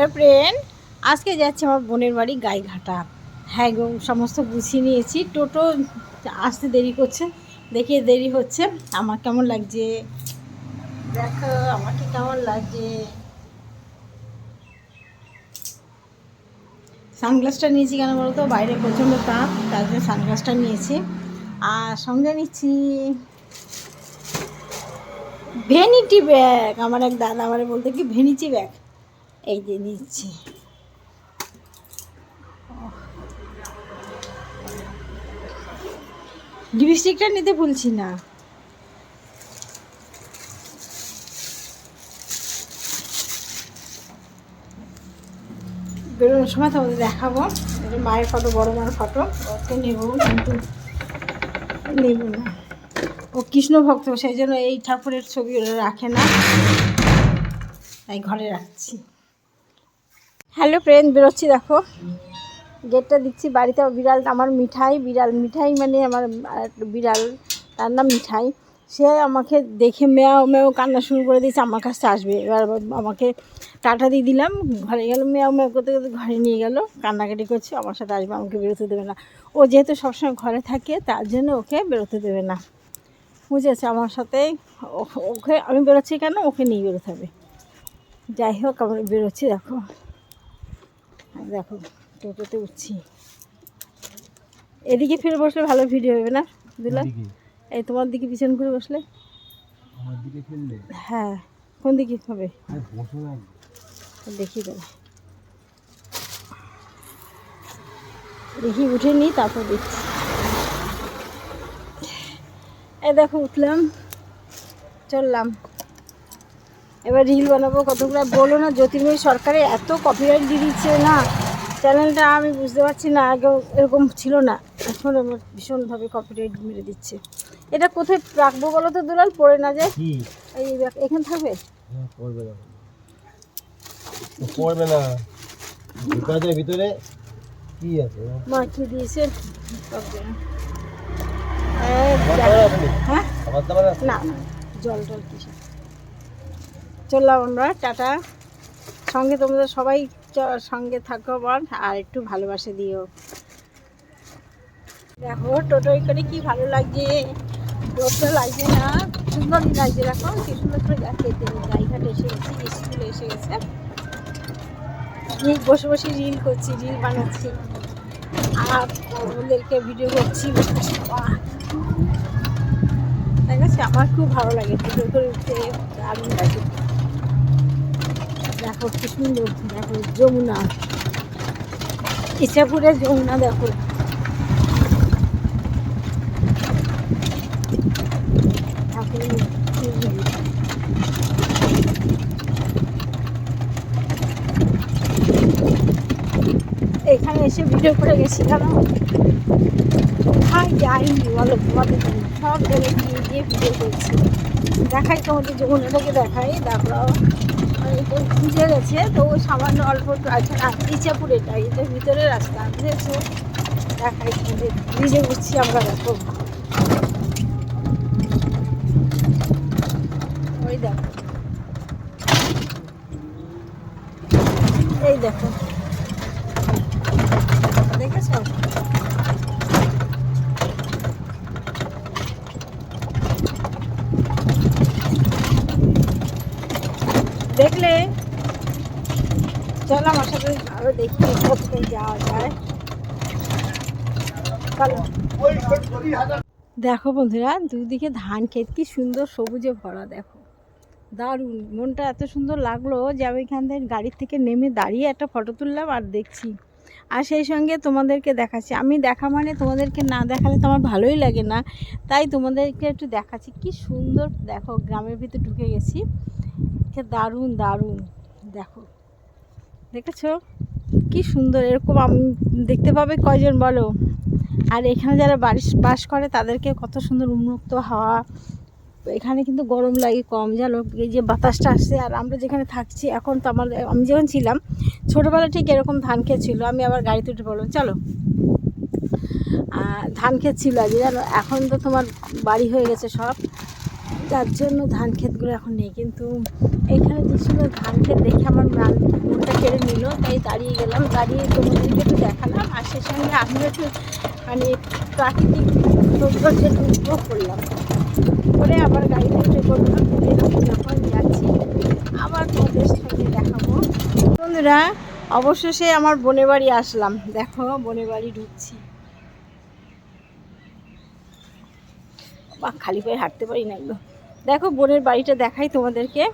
Hello friend, আজকে যাচ্ছি আমার বোনের বাড়ি গাইঘাটা। হ্যাঁ গো, সমস্ত গুছিয়ে নিয়েছি। টোটো আসতে দেরি করছে, দেখিয়ে দেরি হচ্ছে। আমার কেমন লাগছে দেখো, আমাকে কেমন লাগছে। সানগ্লাসটা নিয়েছি কেন বলো তো, বাইরে প্রচণ্ড তাপ, তার জন্য সানগ্লাসটা নিয়েছি। আর সঙ্গে নিচ্ছি ভ্যানিটি ব্যাগ। আমার এক দাদা আমার বলতে কি ভ্যানিটি ব্যাগ, এই যে নিচ্ছি। লিপস্টিকটা নিতে ভুলছি না। বেরোনোর সময় তোমাদের দেখাবো। মায়ের ফটো, বড় মায়ের ফটো, ওকে নেব কিন্তু নেব না। ও কৃষ্ণ ভক্ত, সেই জন্য এই ঠাকুরের ছবি ওরা রাখে না, তাই ঘরে রাখছি। হ্যালো ফ্রেন্ড, বেরোচ্ছি দেখো, গেটটা দিচ্ছি। বাড়িতে বিড়াল, আমার মিঠাই বিড়াল, মিঠাই মানে আমার বিড়াল, তার নাম মিঠাই। সে আমাকে দেখে মেয়াও মেয়াও কান্না শুরু করে দিয়েছে, আমার কাছে আসবে। এবার আমাকে টাটা দিয়ে দিলাম, ঘরে গেল, মেয়াও মেয়াও করতে করতে ঘরে নিয়ে গেল, কান্নাকাটি করছে, আমার সাথে আসবে, আমাকে বেরোতে দেবে না। ও যেহেতু সবসময় ঘরে থাকে, তার জন্য ওকে বেরোতে দেবে না, বুঝেছে। আমার সাথে ওকে আমি বেরোচ্ছি কেন, ওকে নিয়ে বেরোতে হবে। যাই হোক, আমরা বেরোচ্ছি দেখো, দেখো টোটোতে উঠছি। এদিকে ফিরে বসলে ভালো ভিডিও হবে না দুলা? এই তোমার দিকে পিছন ঘুরে বসলে আমার দিকে ফেললে? হ্যাঁ, কোন দিকে হবে দেখি তো, দেখি উঠে নিই, তারপর দেখছি। এই দেখো উঠলাম, চললাম। এবার রিল বানাবো কতগুলো। বলো না, জ্যোতির্ময়ী সরকারে এত কপিরাইট দিয়ে দিচ্ছে না চ্যানেলটা, আমি বুঝতে পারছি না। আগে এরকম ছিল না, এখন আমার ভীষণভাবে কপিরাইট মেরে দিচ্ছে। এটা কোথায় রাখবো বলো তো দুলাল, পড়ে না যায়? এই এখানে থাকবে? পড়বে না, দোকানের ভিতরে কি আছে? মা কি দিয়েছে? হ্যাঁ না, জল টল কিছু। চললাম আমরা, টাটা। সঙ্গে তোমাদের সবাই সঙ্গে থাকো বল, আর একটু ভালোবাসা দিও। দেখো টোটোয় করে কি ভালো লাগছে, রোদটা লাগছে না, সুন্দরই লাগছে। দেখো কি সুন্দর করে যাচ্ছে, গাইঘাট এসে গেছি, স্কুলে এসে গেছে। বসে বসে রিল করছি, রিল বানাচ্ছি, আর ওদেরকে ভিডিও করছি। ঠিক আছে, আমার খুব ভালো লাগে টোটো করে উঠতে, দারুণ লাগে। দেখো কি সুন্দর, দেখো যমুনা, ইচ্ছাপুরের যমুনা দেখো। এখানে এসে ভিডিও করে গেছি কেন, কোথায় যাইনি বলো তোমাদের জন্য, সব জায়গায় গিয়ে গিয়ে ভিডিও করছি। দেখাই তোমাদের যমুনাটাকে, দেখাই। দেখো তো বুঝে গেছে, তো ওই সামান্য অল্প ইচ্ছাপুর, এটাই এটা ভিতরে রাস্তা, বুঝেছো। দেখাই তোমাদের, ভিজে বুঝছি আমরা। দেখো ওই দেখো, এই দেখো, দেখেছো? দেখলে? চলো আমার সাথে আরো দেখি কোথায় যাওয়া যায়। দেখো বন্ধুরা, দুদিকে ধান ক্ষেত, কি সুন্দর সবুজে ভরা। দেখো দারুণ, মনটা এত সুন্দর লাগলো যে আমি এখান থেকে গাড়ির থেকে নেমে দাঁড়িয়ে একটা ফটো তুললাম আর দেখছি, আর সেই সঙ্গে তোমাদেরকে দেখাচ্ছি। আমি দেখা মানে তোমাদেরকে না দেখালে তো আমার ভালোই লাগে না, তাই তোমাদেরকে একটু দেখাচ্ছি। কি সুন্দর দেখো, গ্রামের ভিতরে ঢুকে গেছি, দারুণ দারুণ। দেখো, দেখেছো কি সুন্দর। এরকম আমি দেখতে পাবে কয়জন বলো? আর এখানে যারা বাস করে তাদেরকে কত সুন্দর উন্মুক্ত হাওয়া। এখানে কিন্তু গরম লাগে কম, জানো, এই যে বাতাসটা আসছে। আর আমরা যেখানে থাকছি এখন, তো আমি যখন ছিলাম ছোটোবেলা ঠিক এরকম ধান ক্ষেত ছিল। আমি আবার গাড়িতে উঠে বললাম চলো, ধান ক্ষেত ছিল আগে, জানো। এখন তো তোমার বাড়ি হয়ে গেছে সব, যার জন্য ধান ক্ষেতগুলো এখন নেই, কিন্তু এখানে যে সুন্দর ধান ক্ষেত দেখে আমার মনটা কেড়ে নিল, তাই দাঁড়িয়ে গেলাম। দাঁড়িয়ে তোমাদেরকে একটু দেখালাম, আর সেই সঙ্গে আমিও একটু মানে প্রাকৃতিক সৌন্দর্যের উপভোগ করলাম। করে আবার গাড়িতে উঠে করলাম, যখন যাচ্ছি আবার তোমাদের সঙ্গে দেখাবো। বন্ধুরা, অবশেষে আমার বোনের বাড়ি আসলাম। দেখো বোনের বাড়ি ঢুকছি, বা খালি পায়ে হাঁটতে পারি না একদম। দেখো বোনের বাড়িটা দেখাই তোমাদেরকে,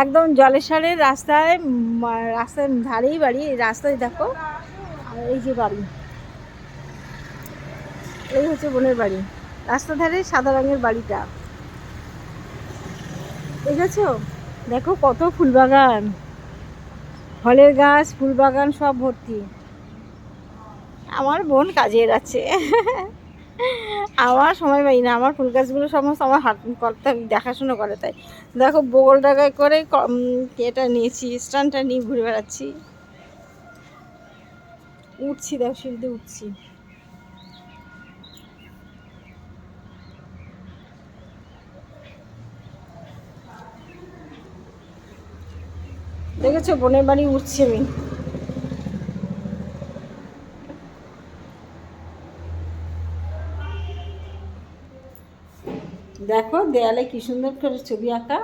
একদম জলেশ্বরের রাস্তায়, রাস্তার ধারেই বাড়ি। এই রাস্তায় দেখো, আর এই যে বাড়ি, এই হচ্ছে বোনের বাড়ি। রাস্তার ধারে সাদা রঙের বাড়িটা দেখেছো? দেখো কত ফুলবাগান, ফলের গাছ, ফুলবাগান সব ভর্তি। আমার বোন কাজের আছে, আমার সময় পাই না। আমার ফুল গাছগুলো সমস্ত আমার হাত করতে দেখাশুনো করে, তাই দেখো বগল টাকায় করে এটা নিয়েছি, স্ট্যান্ডটা নিয়ে ঘুরে বেড়াচ্ছি, উঠছি, দেখো সিঁড়িতে উঠছি। দেখেছো বোনের বাড়ি উঠছি আমি। দেখো দেয়ালে কি সুন্দর করে ছবি আঁকা।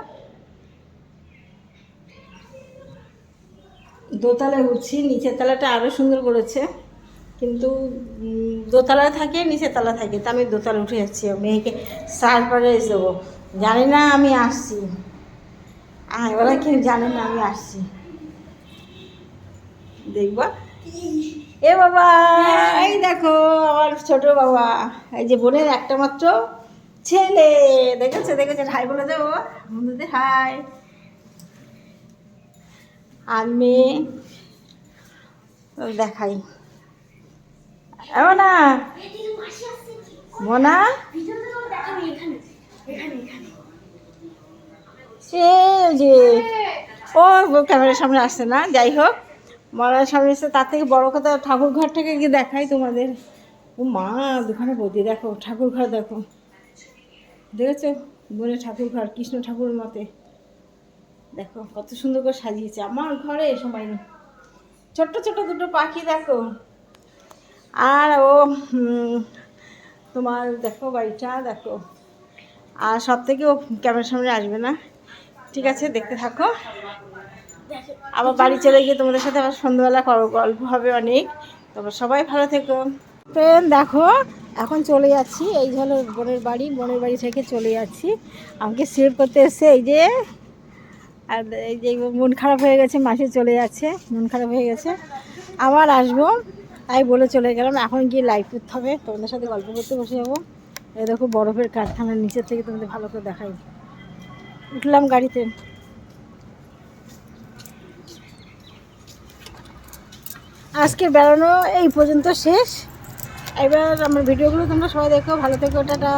দোতলায় উঠছি, নিচের তলাটা আরও সুন্দর করেছে, কিন্তু দোতলায় থাকে, নিচের তলা থাকে, তা আমি দোতলা উঠে যাচ্ছি। মেয়েকে সারপ্রাইজ দেবো, জানি না আমি আসছি, ওরা কেউ জানে না আমি আসছি। দেখবা, এ বাবা, এই দেখো আমার ছোট বাবা, এই যে বোনের একটা মাত্র ছেলে। দেখেছে দেখেছে, হাই বলে দেবো বন্ধুদের, হাই। আর মেয়ে দেখাই, না মোনা, সে যে ও ক্যামেরার সামনে আসছে না, যাই হোক মরার সামনে এসে। তার থেকে বড় কথা, ঠাকুর ঘরটাকে গিয়ে দেখাই তোমাদের। ও মা, দুখানে বদি, দেখো ঠাকুর ঘর, দেখো দেখেছো বোনের ঠাকুর ঘর, কৃষ্ণ ঠাকুরের মতে। দেখো কত সুন্দর করে সাজিয়েছে। আমার ঘরে সময় নেই। ছোট্ট ছোট্ট দুটো পাখি দেখো। আর ও তোমার দেখো বাড়িটা দেখো। আর সব থেকে ও ক্যামেরার সামনে আসবে না, ঠিক আছে, দেখতে থাকো। আবার বাড়ি চলে গিয়ে তোমাদের সাথে আবার সন্ধ্যাবেলা গল্প হবে অনেক। তারপর সবাই ভালো থেকো। ফ্রেন্ড দেখো, এখন চলে যাচ্ছি, এই হলো বোনের বাড়ি। বোনের বাড়ি থেকে চলে যাচ্ছি, আমাকে সেভ করতে এসছে এই যে। আর এই যে মন খারাপ হয়ে গেছে, মাসি চলে যাচ্ছে, মন খারাপ হয়ে গেছে, আবার আসবো তাই বলে চলে গেলাম। এখন গিয়ে লাইভ করতে হবে, তোমাদের সাথে গল্প করতে বসে যাবো। এই দেখো বরফের কারখানার নিচের থেকে তোমাদের ভালো করে দেখাই। উঠলাম গাড়িতে। আজকের বেড়ানো এই পর্যন্ত শেষ। এবার আমার ভিডিওগুলো তোমরা সবাই দেখো, ভালো থেকো, টাটা।